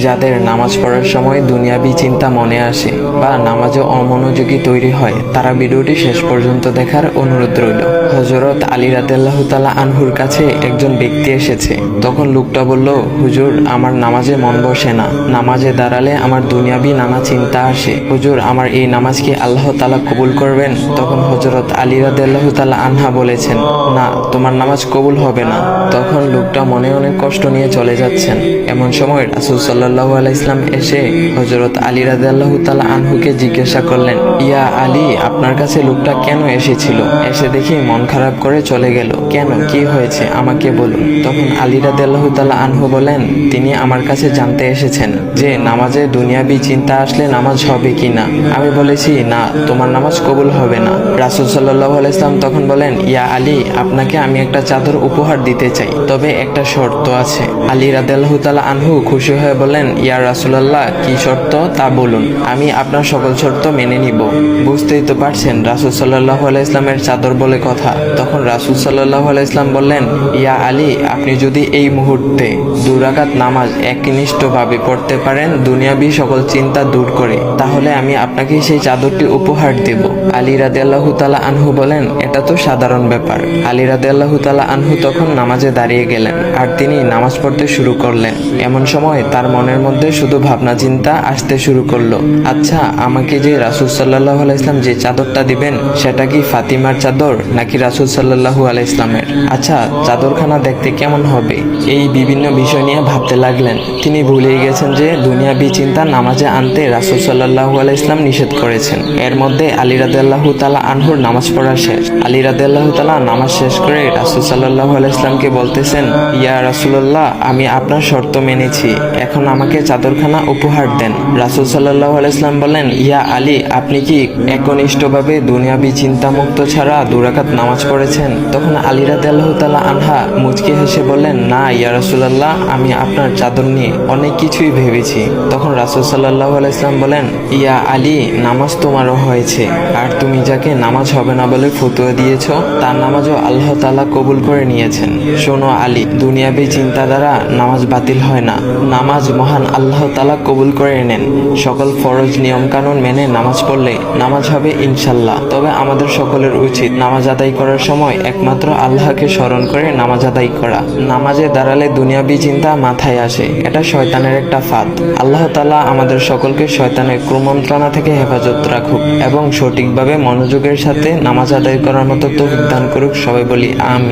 যাদের নামাজ পড়ার সময় দুনিয়াবি চিন্তা মনে আসে বা নামাজে অমনোযোগী তৈরি হয়, তারা ভিডিওটি শেষ পর্যন্ত দেখার অনুরোধ রইল। হযরত আলী রাদিয়াল্লাহু তাআলা আনহুর কাছে একজন ব্যক্তি এসেছে। তখন লোকটা বলল, হুজুর, আমার নামাজে মন বসে না। নামাজে দাঁড়ালে আমার দুনিয়াবি নানা চিন্তা আসে। হুজুর, আমার এই নামাজ কি আল্লাহ তাআলা কবুল করবেন? তখন হযরত আলী রাদিয়াল্লাহু তাআলা আনহা বলেছেন, না, তোমার নামাজ কবুল হবে না। তখন লোকটা মনে অনেক কষ্ট নিয়ে চলে যাচ্ছেন। এমন সময় রাসূল সাল্লাল্লাহু আলাইহি ওয়াসাল্লাম এসে হযরত আলী রাদিয়াল্লাহু তাআলা আনহুকে জিজ্ঞাসা করলেন, ইয়া আলী, আপনার কাছে লোকটা কেন এসেছিল? এসে দেখি মন খারাপ করে চলে গেল। কেন, কি হয়েছে আমাকে বলুন। তখন আলী রাদিয়াল্লাহু তাআলা আনহু বলেন, তিনি আমার কাছে জানতে এসেছেন যে নামাজে দুনিয়াবি চিন্তা আসলে নামাজ হবে কিনা। আমি বলেছি, না, তোমার নামাজ কবুল হবে না। রাসূল সাল্লাল্লাহু আলাইহি ওয়াসাল্লাম তখন বলেন, ইয়া আলী, আপনাকে আমি একটা চাদর উপহার দিতে চাই, তবে একটা শর্ত আছে। আলী রাদিয়াল্লাহু তাআলা আনহু খুশি হয়ে বলেন, ইয়া রাসূলুল্লাহ, কি শর্ত তা বলুন, আমি আপনার সকল শর্ত মেনে নিব। বুঝতেই তো পারছেন রাসূল সাল্লাল্লাহু আলাইহি ওয়াসাল্লামের চাদর বলে কথা। তখন রাসূল সাল্লাল্লাহু আলাইহি ওয়াসাল্লাম বললেন, ইয়া আলী, আপনি যদি এই মুহূর্তে 2 রাকাত নামাজ একনিষ্ঠভাবে পড়তে পারেন দুনিয়াবি সকল চিন্তা দূর করে, তাহলে আমি আপনাকে সেই চাদরটি উপহার দেব। আলী রাদিয়াল্লাহু তাআলা আনহু বলেন, এটা তো সাধারণ ব্যাপার। আলী রাদিয়াল্লাহু তাআলা আনহু তখন নামাজে দাঁড়িয়ে গেলেন আর তিনি নামাজ পড়তে শুরু করলেন। এমন সময় তার মনের মধ্যে শুধু ভাবনা চিন্তা আসতে শুরু করলো, আচ্ছা, আমাকে যে রাসূল সাল্লাল্লাহু আলাইহি ওয়াসাল্লাম যে চাদরটা দিবেন সেটা কি ফাতিমার চাদর নাকি রাসূল সাল্লাল্লাহু আলাইহি ওয়াসাল্লামের? আচ্ছা, চাদরখানা দেখতে কেমন হবে? এই বিভিন্ন বিষয় নিয়ে ভাবতে লাগলেন। তিনি ভুলেই গেছেন যে দুনিয়াবি চিন্তা নামাজে আনতে রাসূল সাল্লাল্লাহু আলাইহি ওয়াসাল্লাম নিষেধ করেছেন। এর মধ্যে আলী রাদিয়াল্লাহু তাআলা আনহুর নামাজ পড়া শেষ। আলী রাদিয়াল্লাহু তাআলা নামাজ শেষ করে রাসূল সাল্লাল্লাহু আলাইহি ওয়াসাল্লামকে বলতেছেন, ইয়া রাসূলুল্লাহ, আমি আপনার শর্ত মেনেছি, এখন আমাকে চাদরখানা উপহার দেন। রাসূল সাল্লাল্লাহু আলাইহি ওয়াসাল্লাম বলেন, ইয়া আলী, আপনি কি একনিষ্ঠভাবে দুনিয়াবি চিন্তা মুক্ত ছাড়া 2 রাকাত নামাজ পড়েছেন? তখন আলী রাদিয়াল্লাহু তাআলা আনহা মুচকি হেসে বললেন, না ইয়া রাসূলুল্লাহ, আমি আপনার চাদর নিয়ে অনেক কিছুই ভেবেছি। তখন রাসূল সাল্লাল্লাহু আলাইহি ওয়াসাল্লাম বলেন, ইয়া আলী, নামাজ তোমারও হয়েছে, আর তুমি যাকে নামাজ হবে না বলে ফতোয়া দিয়েছো তার নামাজও আল্লাহ তাআলা কবুল করে নিয়েছেন। শোনো আলী, দুনিয়াবি চিন্তা দ্বারা নামাজ বাতিল হয় না, নামাজ মহান আল্লাহ তাআলা কবুল করে নেন। সকল ফরজ নিয়ম কানুন মেনে নামাজ পড়লে নামাজ হবে ইনশাল্লাহ। তবে আমাদের সকলের উচিত নামাজ আদায় করার সময় একমাত্র আল্লাহকে স্মরণ করে নামাজ আদায় করা। নামাজে দাঁড়ালে দুনিয়াবি চিন্তা মাথায় আসে, এটা শয়তানের একটা ফাঁদ। আল্লাহ তাআলা আমাদের সকলকে শয়তানের কুমন্ত্রণা থেকে হেফাজত রাখুক এবং সঠিকভাবে মনোযোগের সাথে নামাজ আদায় করার মতো তৌফিক দান করুক। সবাই বলি আমিন।